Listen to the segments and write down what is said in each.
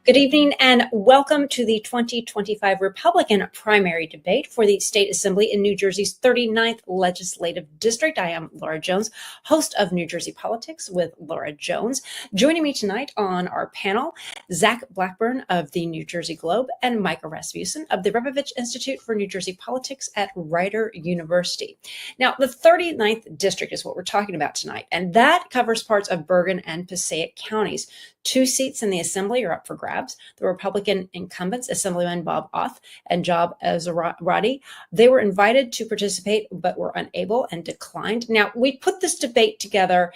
Good evening and welcome to the 2025 Republican primary debate for the State Assembly in New Jersey's 39th Legislative District. I am Laura Jones, host of New Jersey Politics with Laura Jones. Joining me tonight on our panel, Zach Blackburn of the New Jersey Globe and Micah Rasmussen of the Rebovich Institute for New Jersey Politics at Rider University. Now, the 39th District is what we're talking about tonight, and that covers parts of Bergen and Passaic counties. 2 seats in the Assembly are up for grabs. The Republican incumbents, Assemblyman Bob Auth and John Azzariti, they were invited to participate but were unable and declined. Now, we put this debate together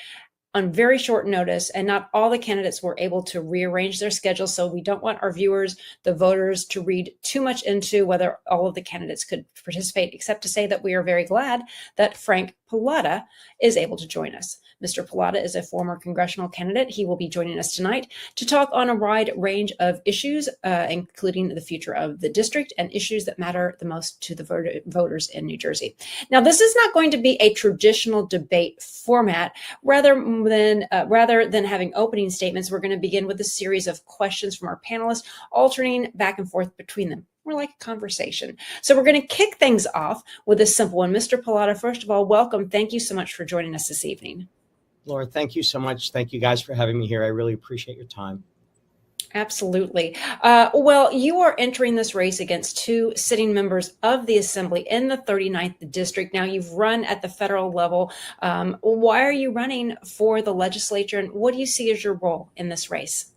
on very short notice, and not all the candidates were able to rearrange their schedules. So we don't want our viewers, the voters, to read too much into whether all of the candidates could participate, except to say that we are very glad that Frank Pallotta is able to join us. Mr. Pallotta is a former congressional candidate. He will be joining us tonight to talk on a wide range of issues, including the future of the district and issues that matter the most to the voters in New Jersey. Now, this is not going to be a traditional debate format. Rather than having opening statements, we're going to begin with a series of questions from our panelists, alternating back and forth between them. More like a conversation. So we're going to kick things off with a simple one. Mr. Pallotta, first of all, welcome. Thank you so much for joining us this evening. Laura, thank you so much. Thank you guys for having me here. I really appreciate your time. Absolutely. Well, you are entering this race against 2 sitting members of the Assembly in the 39th District. Now, you've run at the federal level. Why are you running for the legislature, and what do you see as your role in this race?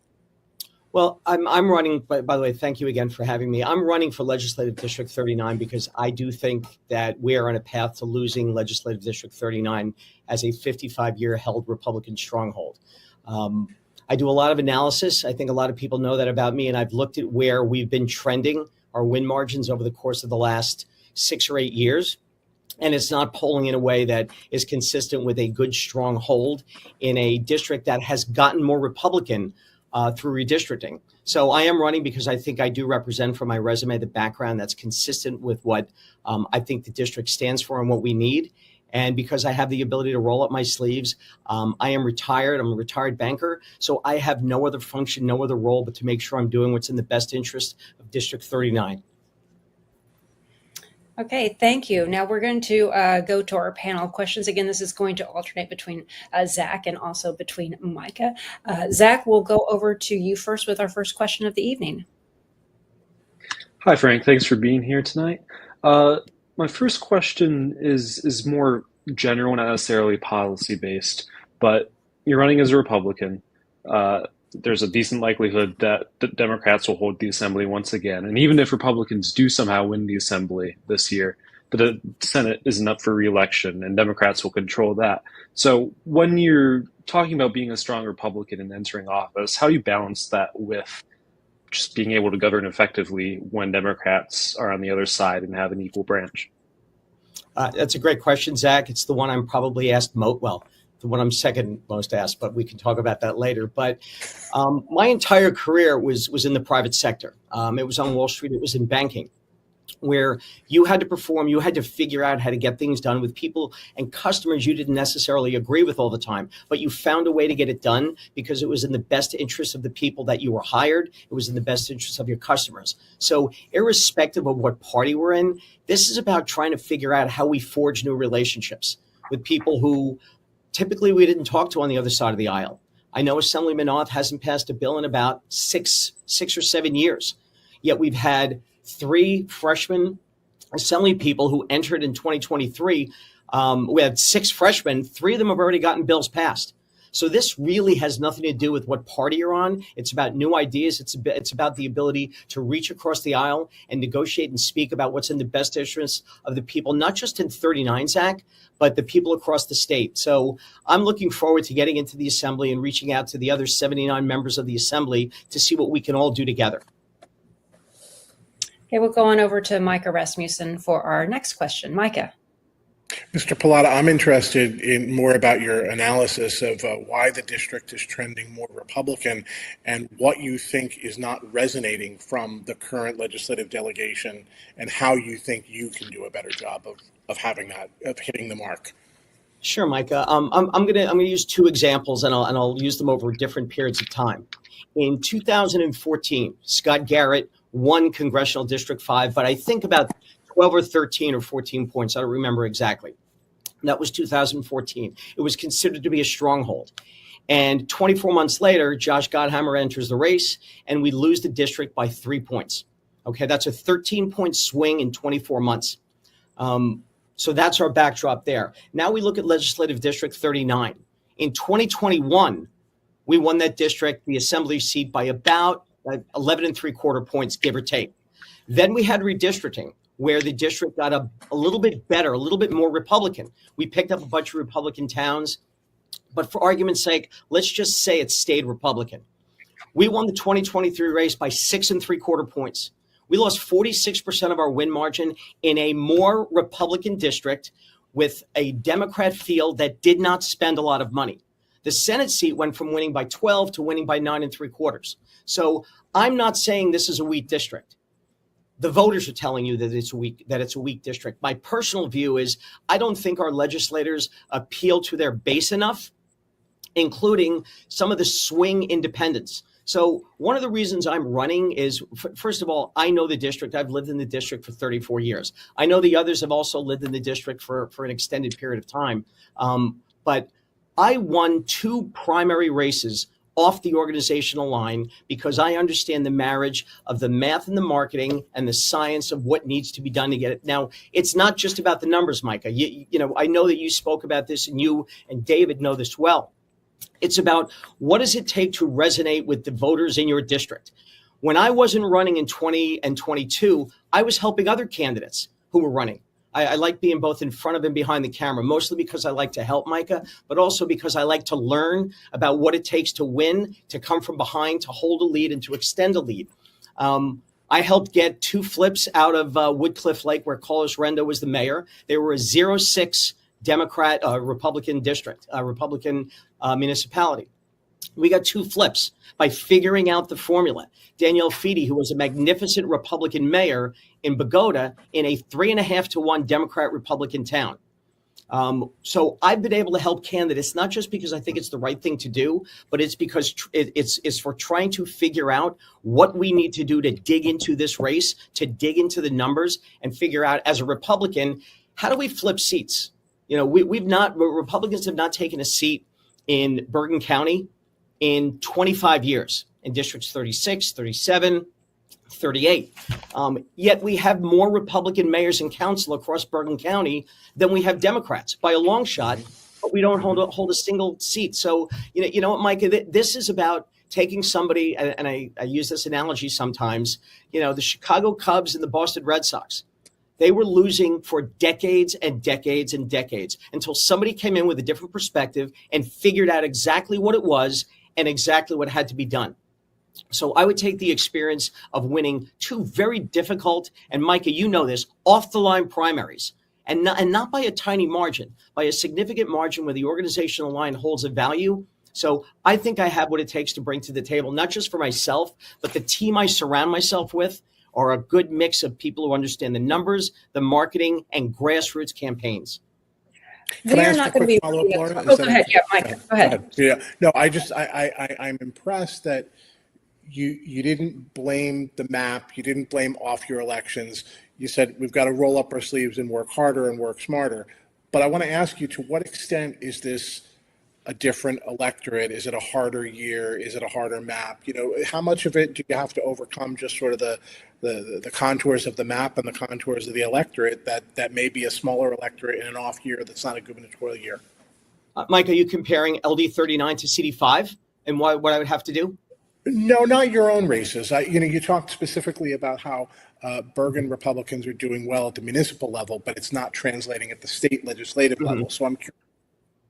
Well, I'm running, by the way, thank you again for having me. I'm running for Legislative District 39 because I do think that we are on a path to losing Legislative District 39 as a 55-year held Republican stronghold. I do a lot of analysis. I think a lot of people know that about me, and I've looked at where we've been trending our win margins over the course of the last 6 or 8 years. And it's not polling in a way that is consistent with a good, strong hold in a district that has gotten more Republican through redistricting. So I am running because I think I do represent from my resume the background that's consistent with what I think the district stands for and what we need. And because I have the ability to roll up my sleeves, I am retired. I'm a retired banker. So I have no other function, no other role but to make sure I'm doing what's in the best interest of District 39. Okay, thank you. Now we're going to go to our panel questions. Again, this is going to alternate between Zach and also between Micah. Zach, we'll go over to you first with our first question of the evening. Hi, Frank. Thanks for being here tonight. My first question is more general, not necessarily policy-based, but you're running as a Republican. There's a decent likelihood that the Democrats will hold the Assembly once again. And even if Republicans do somehow win the Assembly this year, the Senate isn't up for re-election and Democrats will control that. So when you're talking about being a strong Republican and entering office, how do you balance that with just being able to govern effectively when Democrats are on the other side and have an equal branch? That's a great question, Zach. It's the one I'm probably asked the one I'm second most asked, but we can talk about that later. But my entire career was in the private sector. It was on Wall Street. It was in banking, where you had to perform, you had to figure out how to get things done with people and customers you didn't necessarily agree with all the time, but you found a way to get it done because it was in the best interest of the people that you were hired. It was in the best interest of your customers. So irrespective of what party we're in, this is about trying to figure out how we forge new relationships with people who typically we didn't talk to on the other side of the aisle. I know Assemblyman Auth hasn't passed a bill in about six or 7 years, yet we've had 3 freshman Assembly people who entered in 2023. We had 6 freshmen. 3 of them have already gotten bills passed. So this really has nothing to do with what party you're on. It's about new ideas. It's about the ability to reach across the aisle and negotiate and speak about what's in the best interest of the people, not just in 39, Zach, but the people across the state. So I'm looking forward to getting into the Assembly and reaching out to the other 79 members of the Assembly to see what we can all do together. Okay, we'll go on over to Micah Rasmussen for our next question. Micah. Mr. Pallotta, I'm interested in more about your analysis of why the district is trending more Republican and what you think is not resonating from the current legislative delegation and how you think you can do a better job of having that, of hitting the mark. Sure, Micah. I'm gonna use two examples, and I'll use them over different periods of time. In 2014, Scott Garrett won Congressional District 5, but I think about 12 or 13 or 14 points. I don't remember exactly. That was 2014. It was considered to be a stronghold. And 24 months later, Josh Gottheimer enters the race, and we lose the district by 3 points. Okay, that's a 13-point swing in 24 months. So that's our backdrop there. Now we look at Legislative District 39. In 2021, we won that district, the assembly seat, by about 11 3/4 points, give or take. Then we had redistricting, where the district got a little bit better, a little bit more Republican. We picked up a bunch of Republican towns, but for argument's sake, let's just say it stayed Republican. We won the 2023 race by 6 3/4 points. We lost 46% of our win margin in a more Republican district with a Democrat field that did not spend a lot of money. The Senate seat went from winning by 12 to winning by 9 3/4. So I'm not saying this is a weak district. The voters are telling you that it's a weak district. My personal view is I don't think our legislators appeal to their base enough, including some of the swing independents. So one of the reasons I'm running is, first of all, I know the district. I've lived in the district for 34 years. I know the others have also lived in the district for an extended period of time. But I won 2 primary races off the organizational line because I understand the marriage of the math and the marketing and the science of what needs to be done to get it. Now, it's not just about the numbers, Micah. You know, I know that you spoke about this, and you and David know this well. It's about what does it take to resonate with the voters in your district. When I wasn't running in 20 and 22, I was helping other candidates who were running. I like being both in front of and behind the camera, mostly because I like to help Micah, but also because I like to learn about what it takes to win, to come from behind, to hold a lead, and to extend a lead. I helped get 2 flips out of Woodcliff Lake, where Carlos Rendo was the mayor. They were a 0-6 Democrat, Republican district, Republican municipality. We got 2 flips by figuring out the formula. Danielle Feedy, who was a magnificent Republican mayor in Bogota, in a 3.5 to 1 Democrat Republican town. So I've been able to help candidates, not just because I think it's the right thing to do, but it's because it's for trying to figure out what we need to do to dig into this race, to dig into the numbers and figure out, as a Republican, how do we flip seats? You know, Republicans have not taken a seat in Bergen County in 25 years, in districts 36, 37, 38. Yet we have more Republican mayors and council across Bergen County than we have Democrats by a long shot, but we don't hold a single seat. So, you know what, Micah, this is about taking somebody, and I use this analogy sometimes, you know, the Chicago Cubs and the Boston Red Sox. They were losing for decades and decades and decades until somebody came in with a different perspective and figured out exactly what it was and exactly what had to be done. So I would take the experience of winning 2 very difficult, and Micah, you know this, off-the-line primaries, and not by a tiny margin, by a significant margin where the organizational line holds a value. So I think I have what it takes to bring to the table, not just for myself, but the team I surround myself with are a good mix of people who understand the numbers, the marketing, and grassroots campaigns. Can I ask a quick follow-up, Laura? Go ahead. Yeah, Micah, go ahead. Yeah. No, I'm impressed that you didn't blame the map. You didn't blame off your elections. You said we've got to roll up our sleeves and work harder and work smarter. But I want to ask you, to what extent is this a different electorate? Is it a harder year? Is it a harder map? You know, how much of it do you have to overcome just sort of the contours of the map and the contours of the electorate that may be a smaller electorate in an off year that's not a gubernatorial year? Mike, are you comparing LD 39 to CD 5 and what I would have to do? No, not your own races. You talked specifically about how Bergen Republicans are doing well at the municipal level, but it's not translating at the state legislative level. So I'm curious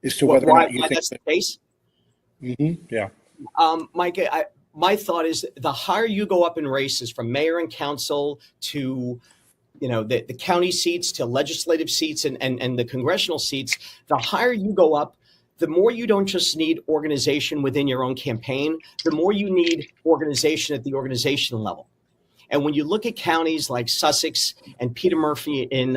as to whether or not you think that's the case. Yeah. Mike, my thought is the higher you go up in races, from mayor and council to the county seats to legislative seats and the congressional seats, the higher you go up, the more you don't just need organization within your own campaign, the more you need organization at the organizational level. And when you look at counties like Sussex and Peter Murphy in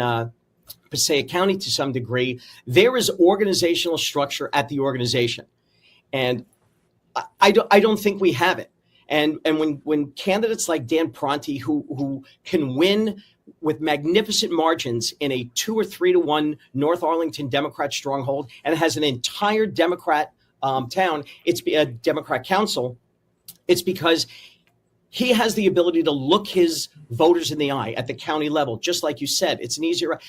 Passaic County to some degree, there is organizational structure at the organization. And I don't think we have it. And when candidates like Dan Pronti, who can win with magnificent margins in a 2 or 3 to 1 North Arlington Democrat stronghold and has an entire Democrat town, it's a Democrat council, it's because he has the ability to look his voters in the eye at the county level. Just like you said, it's an easier.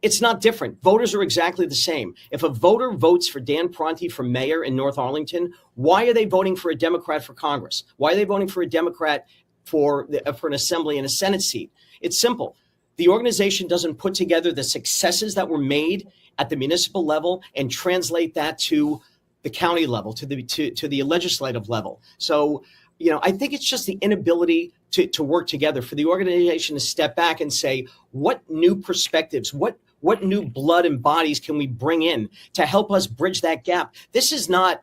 It's not different. Voters are exactly the same. If a voter votes for Dan Pronti for mayor in North Arlington, why are they voting for a Democrat for Congress? Why are they voting for a Democrat for an assembly and a Senate seat? It's simple. The organization doesn't put together the successes that were made at the municipal level and translate that to the county level, to the legislative level. So, I think it's just the inability to work together for the organization to step back and say, what new perspectives, what new blood and bodies can we bring in to help us bridge that gap? This is not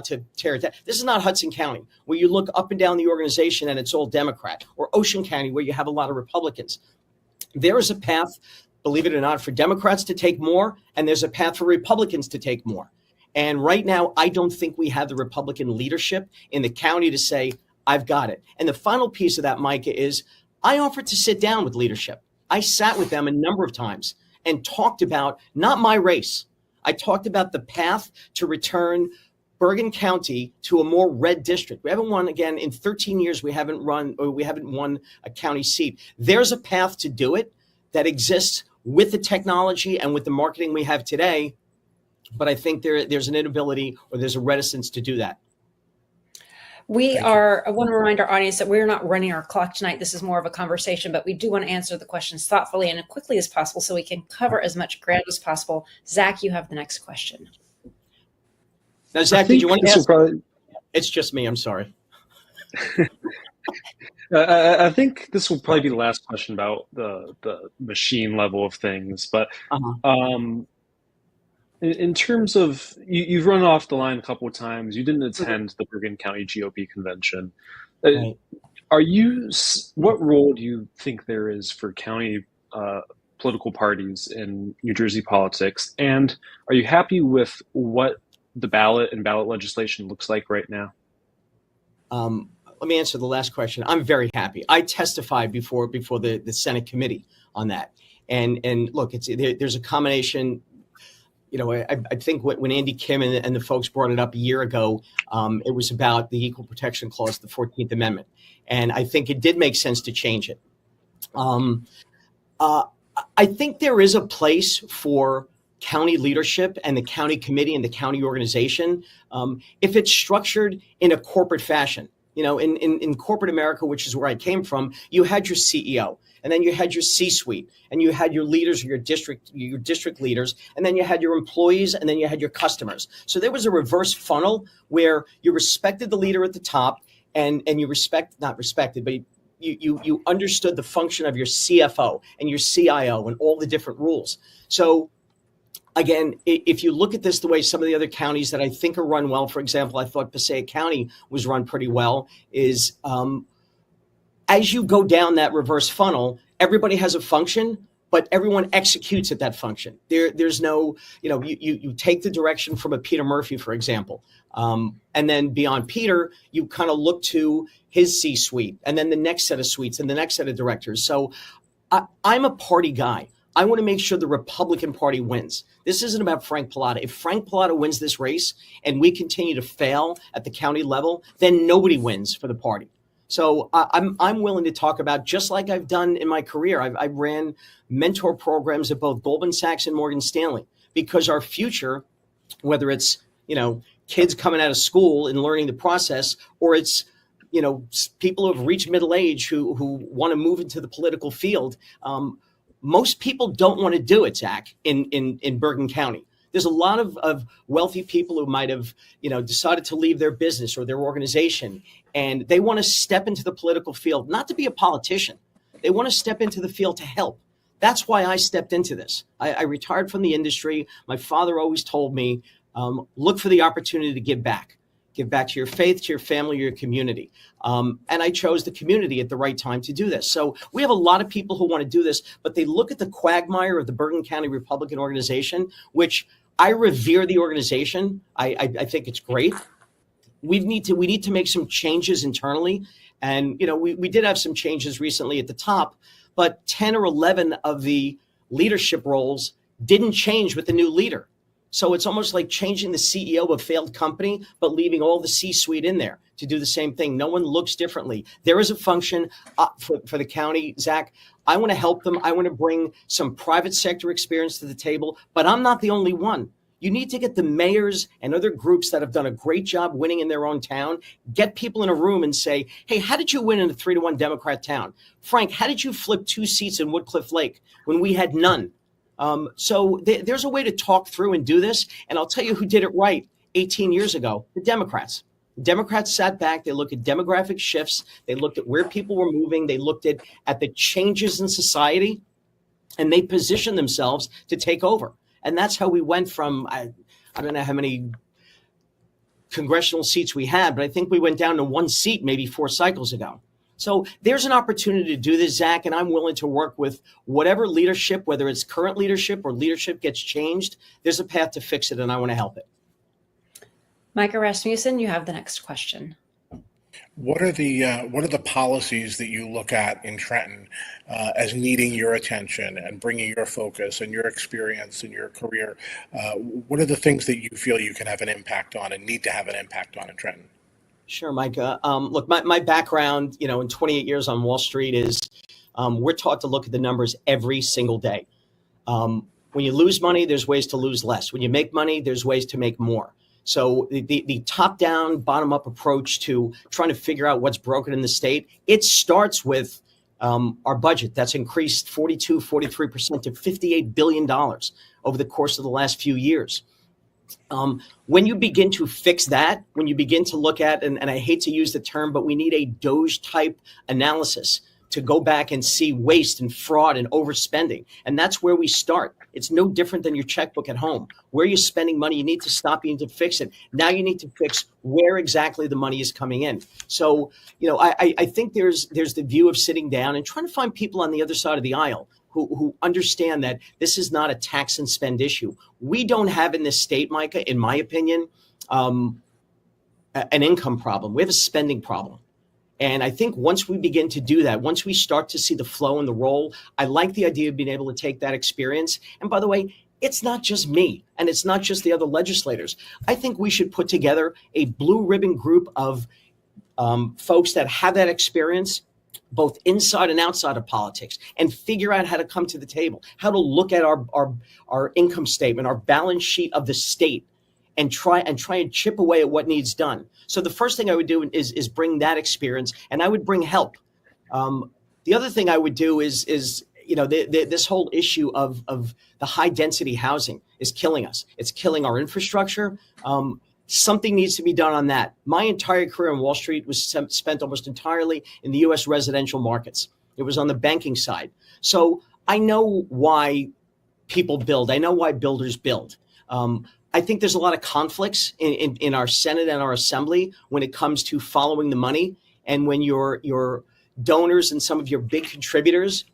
to tear it down. This is not Hudson County, where you look up and down the organization and it's all Democrat, or Ocean County, where you have a lot of Republicans. There is a path, believe it or not, for Democrats to take more, and there's a path for Republicans to take more. And right now, I don't think we have the Republican leadership in the county to say, I've got it. And the final piece of that, Micah, is I offered to sit down with leadership. I sat with them a number of times and talked about not my race. I talked about the path to return Bergen County to a more red district. We haven't won, again, in 13 years, we haven't won a county seat. There's a path to do it that exists with the technology and with the marketing we have today. But I think there's an inability or there's a reticence to do that. I want to remind our audience that we're not running our clock tonight. This is more of a conversation, but we do want to answer the questions thoughtfully and as quickly as possible so we can cover as much ground as possible. Zach, you have the next question. Now, Zach, did you want to ask? It's just me. I'm sorry. I think this will probably be the last question about the machine level of things. But in terms of, you've run off the line a couple of times. You didn't attend the Bergen County GOP convention. Right. What role do you think there is for county political parties in New Jersey politics? And are you happy with what the ballot and ballot legislation looks like right now? Let me answer the last question. I'm very happy. I testified before the Senate committee on that. And look, there's a combination. I think when Andy Kim and the folks brought it up a year ago, it was about the Equal Protection Clause, the 14th Amendment. And I think it did make sense to change it. I think there is a place for county leadership and the county committee and the county organization if it's structured in a corporate fashion. In corporate America, which is where I came from, you had your CEO, and then you had your C-suite, and you had your leaders, your district leaders, and then you had your employees, and then you had your customers. So there was a reverse funnel where you respected the leader at the top, and you not respected, but you understood the function of your CFO and your CIO and all the different rules. So again, if you look at this the way some of the other counties that I think are run well, for example, I thought Passaic County was run pretty well, is as you go down that reverse funnel, everybody has a function, but everyone executes at that function. There's no, you take the direction from a Peter Murphy, for example, and then beyond Peter, you kind of look to his C-suite and then the next set of suites and the next set of directors. So I'm a party guy. I want to make sure the Republican Party wins. This isn't about Frank Pallotta. If Frank Pallotta wins this race and we continue to fail at the county level, then nobody wins for the party. So I'm willing to talk about, just like I've done in my career, I ran mentor programs at both Goldman Sachs and Morgan Stanley, because our future, whether it's, kids coming out of school and learning the process, or it's, people who have reached middle age who want to move into the political field, most people don't want to do it, Zach, in Bergen County. There's a lot of wealthy people who might have, decided to leave their business or their organization, and they want to step into the political field, not to be a politician. They want to step into the field to help. That's why I stepped into this. I retired from the industry. My father always told me, look for the opportunity to give back. give back to your faith, to your family, your community. And I chose the community at the right time to do this. So we have a lot of people who want to do this, but they look at the quagmire of the Bergen County Republican organization, which I revere the organization. I think it's great. We need to make some changes internally. And, we did have some changes recently at the top, but 10 or 11 of the leadership roles didn't change with the new leader. So it's almost like changing the CEO of a failed company, but leaving all the C-suite in there to do the same thing. No one looks differently. There is a function for the county, Zach. I want to help them. I want to bring some private sector experience to the table, but I'm not the only one. You need to get the mayors and other groups that have done a great job winning in their own town, get people in a room and say, hey, how did you win in a 3-1 Democrat town? Frank, how did you flip 2 seats in Woodcliff Lake when we had none? So there's a way to talk through and do this. And I'll tell you who did it right 18 years ago, the Democrats. The Democrats sat back. They looked at demographic shifts. They looked at where people were moving. They looked at the changes in society, and they positioned themselves to take over. And that's how we went from, I don't know how many congressional seats we had, but I think we went down to 1 seat maybe 4 cycles ago. So there's an opportunity to do this, Zach, and I'm willing to work with whatever leadership, whether it's current leadership or leadership gets changed. There's a path to fix it, and I want to help it. Micah Rasmussen, you have the next question. What are the policies that you look at in Trenton as needing your attention and bringing your focus and your experience and your career? What are the things that you feel you can have an impact on and need to have an impact on in Trenton? Sure, Micah. Look, my background, in 28 years on Wall Street is we're taught to look at the numbers every single day. When you lose money, there's ways to lose less. When you make money, there's ways to make more. So the top-down, bottom-up approach to trying to figure out what's broken in the state, it starts with our budget that's increased 43% to $58 billion over the course of the last few years. When you begin to fix that, when you begin to look at, and I hate to use the term, but we need a Doge type analysis to go back and see waste and fraud and overspending. And that's where we start. It's no different than your checkbook at home. Where you're spending money, you need to stop, you need to fix it. Now you need to fix where exactly the money is coming in. So, I think there's the view of sitting down and trying to find people on the other side of the aisle who understand that this is not a tax and spend issue. We don't have in this state, Micah, in my opinion, an income problem. We have a spending problem. And I think once we begin to do that, once we start to see the flow and the roll, I like the idea of being able to take that experience. And by the way, it's not just me and it's not just the other legislators. I think we should put together a blue ribbon group of folks that have that experience, both inside and outside of politics, and figure out how to come to the table, how to look at our income statement, our balance sheet of the state, and try and chip away at what needs done. So the first thing I would do is bring that experience, and I would bring help. The other thing I would do is this whole issue of the high density housing is killing us. It's killing our infrastructure. Something needs to be done on that. My entire career on Wall Street was spent almost entirely in the U.S. residential markets. It was on the banking side. So I know why people build. I know why builders build. I think there's a lot of conflicts in our Senate and our Assembly when it comes to following the money. And when your donors and some of your big contributors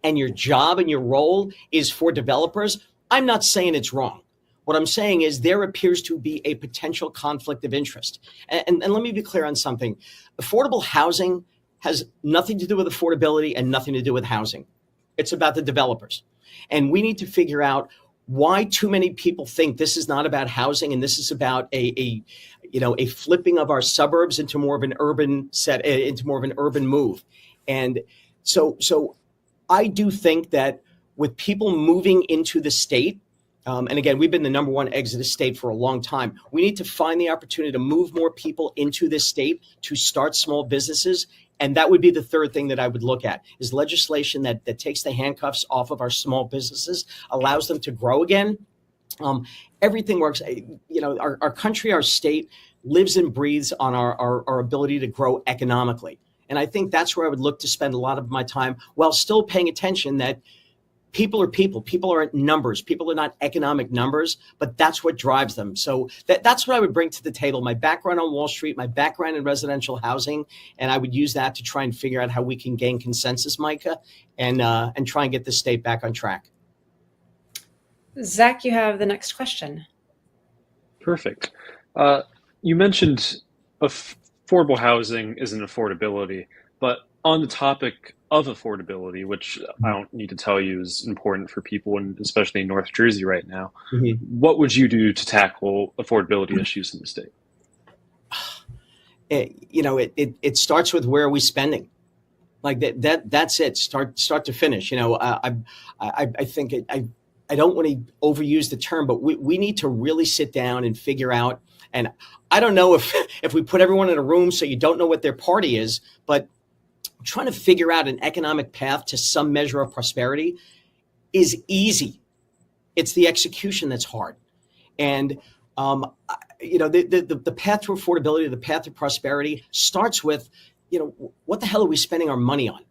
and your job and your role is for developers, I'm not saying it's wrong. What I'm saying is there appears to be a potential conflict of interest. And let me be clear on something. Affordable housing has nothing to do with affordability and nothing to do with housing. It's about the developers. And we need to figure out why too many people think this is not about housing and this is about a flipping of our suburbs into more of an urban move. And so I do think that with people moving into the state, and again, we've been the number one exodus state for a long time. We need to find the opportunity to move more people into this state to start small businesses. And that would be the third thing that I would look at is legislation that takes the handcuffs off of our small businesses, allows them to grow again. Everything works. Our country, our state lives and breathes on our ability to grow economically. And I think that's where I would look to spend a lot of my time while still paying attention that people are people. People aren't numbers. People are not economic numbers, but that's what drives them. So that's what I would bring to the table. My background on Wall Street, my background in residential housing, and I would use that to try and figure out how we can gain consensus, Micah, and try and get the state back on track. Zach, you have the next question. Perfect. You mentioned affordable housing isn't affordability, but on the topic of affordability, which I don't need to tell you is important for people, and especially in North Jersey right now, what would you do to tackle affordability issues in the state? It starts with where are we spending? Like that's it. Start to finish. I think I don't want to overuse the term, but we need to really sit down and figure out. And I don't know if we put everyone in a room so you don't know what their party is, but trying to figure out an economic path to some measure of prosperity is easy. It's the execution that's hard. And the path to affordability, the path to prosperity starts with, what the hell are we spending our money on?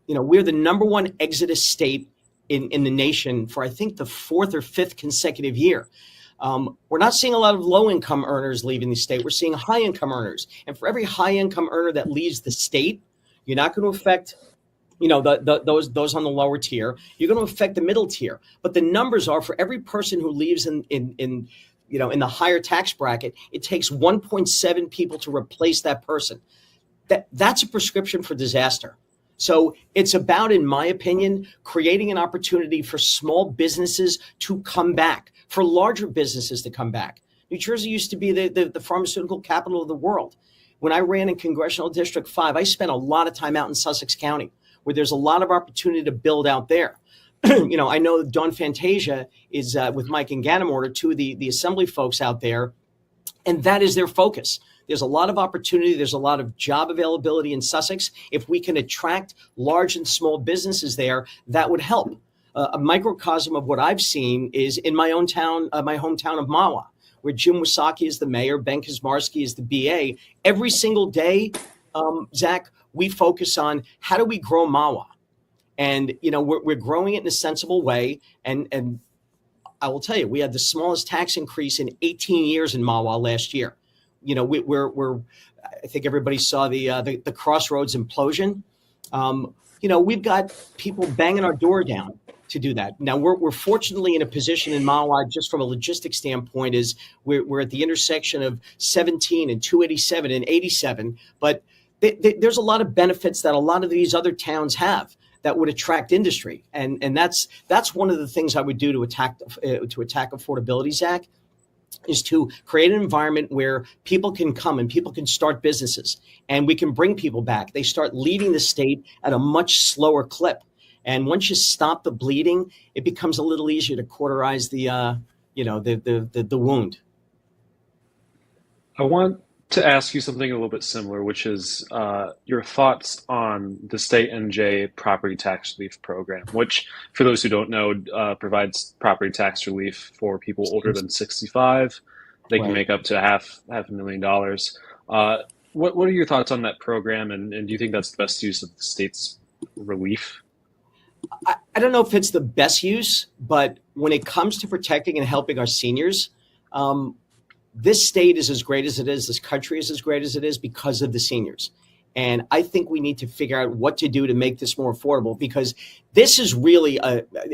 We're the number one exodus state in the nation for, I think, the fourth or fifth consecutive year. We're not seeing a lot of low-income earners leaving the state. We're seeing high-income earners. And for every high-income earner that leaves the state, you're not going to affect, those on the lower tier. You're going to affect the middle tier. But the numbers are, for every person who leaves in the higher tax bracket, it takes 1.7 people to replace that person. That's a prescription for disaster. So it's about, in my opinion, creating an opportunity for small businesses to come back, for larger businesses to come back. New Jersey used to be the pharmaceutical capital of the world. When I ran in Congressional District 5, I spent a lot of time out in Sussex County, where there's a lot of opportunity to build out there. I know Dawn Fantasia is with Mike and Ganamortar, two of the assembly folks out there, and that is their focus. There's a lot of opportunity. There's a lot of job availability in Sussex. If we can attract large and small businesses there, that would help. A microcosm of what I've seen is in my own town, my hometown of Mahwah, where Jim Wysocki is the mayor, Ben Kaczmarski is the BA. Every single day, Zach, we focus on how do we grow Mahwah? And, we're growing it in a sensible way. And I will tell you, we had the smallest tax increase in 18 years in Mahwah last year. We're I think everybody saw the Crossroads implosion. We've got people banging our door down to do that. Now we're fortunately in a position in Mahwah, just from a logistics standpoint, is we're at the intersection of 17 and 287 and 87. But there's a lot of benefits that a lot of these other towns have that would attract industry, and that's one of the things I would do to attack affordability, Zach, is to create an environment where people can come and people can start businesses, and we can bring people back. They start leaving the state at a much slower clip. And once you stop the bleeding, it becomes a little easier to cauterize the wound. I want to ask you something a little bit similar, which is your thoughts on the state NJ property tax relief program, which, for those who don't know, provides property tax relief for people older than 65. They can make up to half $500,000. What are your thoughts on that program, and do you think that's the best use of the state's relief? I don't know if it's the best use, but when it comes to protecting and helping our seniors, this state is as great as it is. This country is as great as it is because of the seniors. And I think we need to figure out what to do to make this more affordable, because this is really,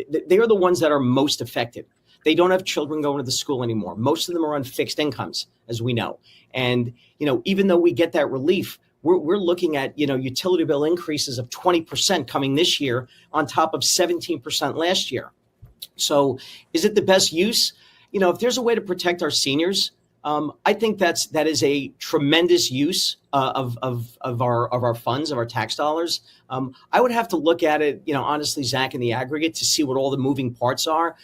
they are the ones that are most affected. They don't have children going to the school anymore. Most of them are on fixed incomes, as we know. And, even though we get that relief, we're looking at, utility bill increases of 20% coming this year on top of 17% last year. So is it the best use? If there's a way to protect our seniors, I think that is a tremendous use of our funds, of our tax dollars. I would have to look at it, honestly, Zach, in the aggregate to see what all the moving parts are.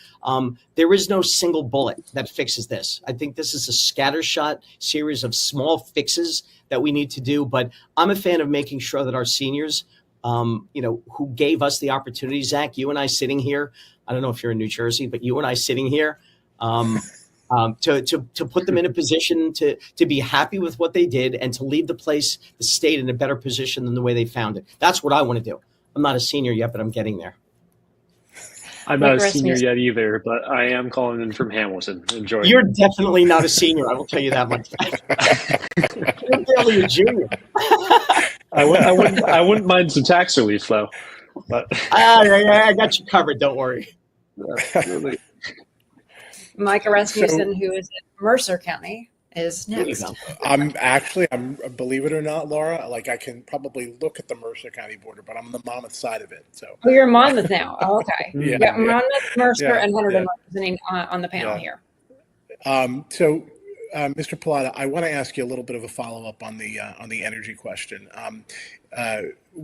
There is no single bullet that fixes this. I think this is a scattershot series of small fixes that we need to do. But I'm a fan of making sure that our seniors, who gave us the opportunity, Zach, you and I sitting here, I don't know if you're in New Jersey, but you and I sitting here, to put them in a position to be happy with what they did and to leave the state in a better position than the way they found it. That's what I want to do. I'm not a senior yet, but I'm getting there. I'm not a senior yet either, but I am calling in from Hamilton. Enjoy. You're definitely not a senior. I will tell you that much. You're barely a junior. I wouldn't mind some tax relief though. But yeah, I got you covered. Don't worry. Absolutely. Micah Rasmussen, who is in Mercer County, is next. I'm believe it or not, Laura, like I can probably look at the Mercer County border, but I'm on the Monmouth side of it. So you're in Monmouth now. Oh, okay. Yeah. Monmouth, Mercer, and Hunterdon representing on the panel here. Mr. Pallotta, I want to ask you a little bit of a follow-up on the energy question.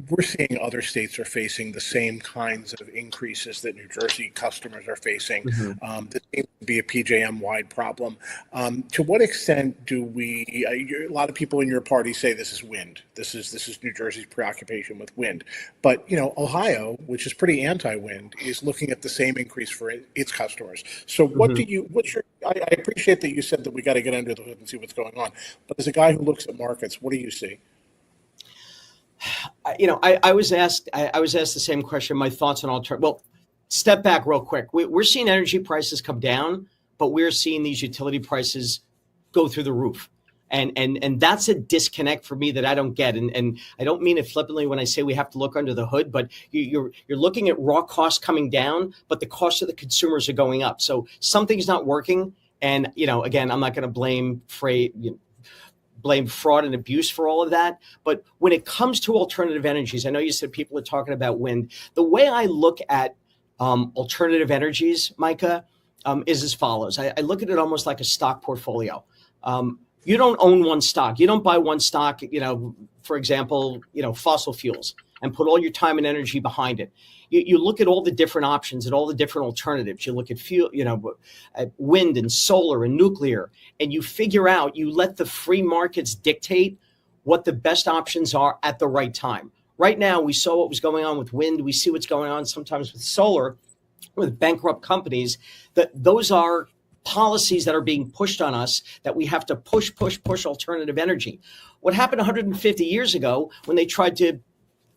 We're seeing other states are facing the same kinds of increases that New Jersey customers are facing. This seems to be a PJM-wide problem. To what extent do we? A lot of people in your party say this is wind. This is New Jersey's preoccupation with wind. But Ohio, which is pretty anti-wind, is looking at the same increase for its customers. So what I appreciate that you said that we got to get under the hood and see what's going on. But as a guy who looks at markets, what do you see? I was asked the same question. My thoughts on alternative. Well, step back real quick. We're seeing energy prices come down, but we're seeing these utility prices go through the roof, and that's a disconnect for me that I don't get. And I don't mean it flippantly when I say we have to look under the hood, but you're looking at raw costs coming down, but the cost of the consumers are going up. So something's not working. And again, I'm not going to blame fraud and abuse for all of that. But when it comes to alternative energies, I know you said people are talking about wind. The way I look at alternative energies, Micah, is as follows. I look at it almost like a stock portfolio. You don't own one stock. You don't buy one stock, for example, fossil fuels, and put all your time and energy behind it. You look at all the different options and all the different alternatives. You look at fuel, at wind and solar and nuclear, and you figure out, you let the free markets dictate what the best options are at the right time. Right now, we saw what was going on with wind. We see what's going on sometimes with solar, with bankrupt companies. Those are policies that are being pushed on us, that we have to push alternative energy. What happened 150 years ago when they tried to,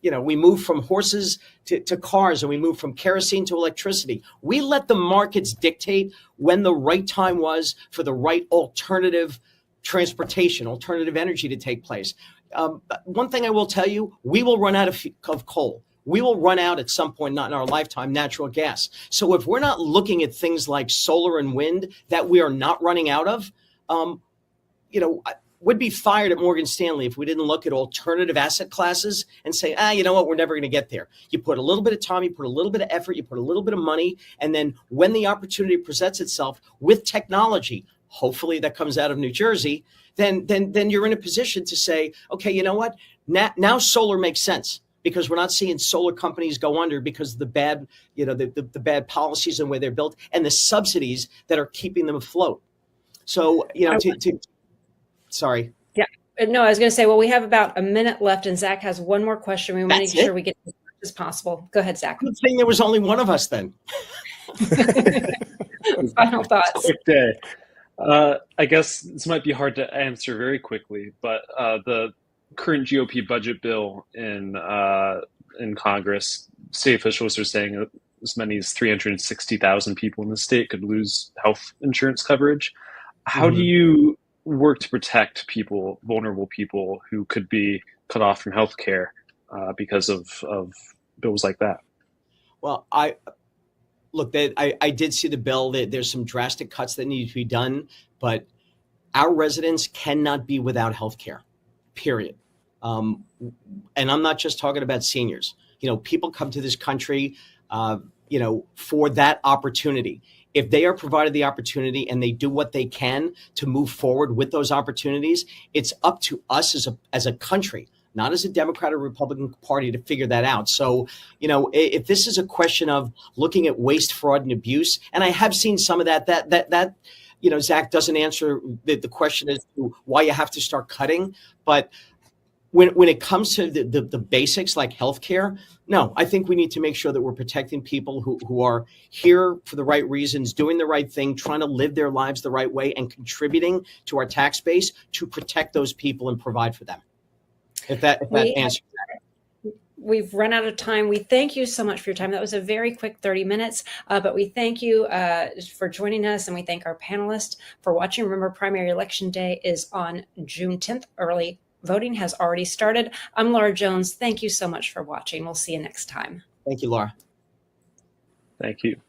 we moved from horses to cars, and we moved from kerosene to electricity. We let the markets dictate when the right time was for the right alternative transportation, alternative energy to take place. One thing I will tell you, we will run out of coal. We will run out at some point, not in our lifetime, natural gas. So if we're not looking at things like solar and wind that we are not running out of, would be fired at Morgan Stanley if we didn't look at alternative asset classes and say, you know what, we're never going to get there. You put a little bit of time, you put a little bit of effort, you put a little bit of money, and then when the opportunity presents itself with technology, hopefully that comes out of New Jersey, then you're in a position to say, okay, you know what, now solar makes sense, because we're not seeing solar companies go under because of the bad, the bad policies and where they're built and the subsidies that are keeping them afloat. So, sorry. Yeah. No, I was going to say, well, we have about a minute left, and Zach has one more question. We want to make sure we get as much as possible. Go ahead, Zach. Good thing there was only one of us then. Final thoughts. Quick day. I guess this might be hard to answer very quickly, but the current GOP budget bill in Congress, state officials are saying that as many as 360,000 people in the state could lose health insurance coverage. How do you work to protect people, vulnerable people who could be cut off from health care because of bills like that? Well, I did see the bill. There's some drastic cuts that need to be done, but our residents cannot be without health care, period. And I'm not just talking about seniors. People come to this country, for that opportunity. If they are provided the opportunity and they do what they can to move forward with those opportunities, it's up to us as a country, not as a Democrat or Republican Party, to figure that out. So, if this is a question of looking at waste, fraud, and abuse, and I have seen some of that, Zach doesn't answer the question as to why you have to start cutting. But when it comes to the basics like healthcare, no, I think we need to make sure that we're protecting people who are here for the right reasons, doing the right thing, trying to live their lives the right way, and contributing to our tax base to protect those people and provide for them. If that answers that. We've run out of time. We thank you so much for your time. That was a very quick 30 minutes, but we thank you for joining us, and we thank our panelists for watching. Remember, primary election day is on June 10th. Early voting has already started. I'm Laura Jones. Thank you so much for watching. We'll see you next time. Thank you, Laura. Thank you.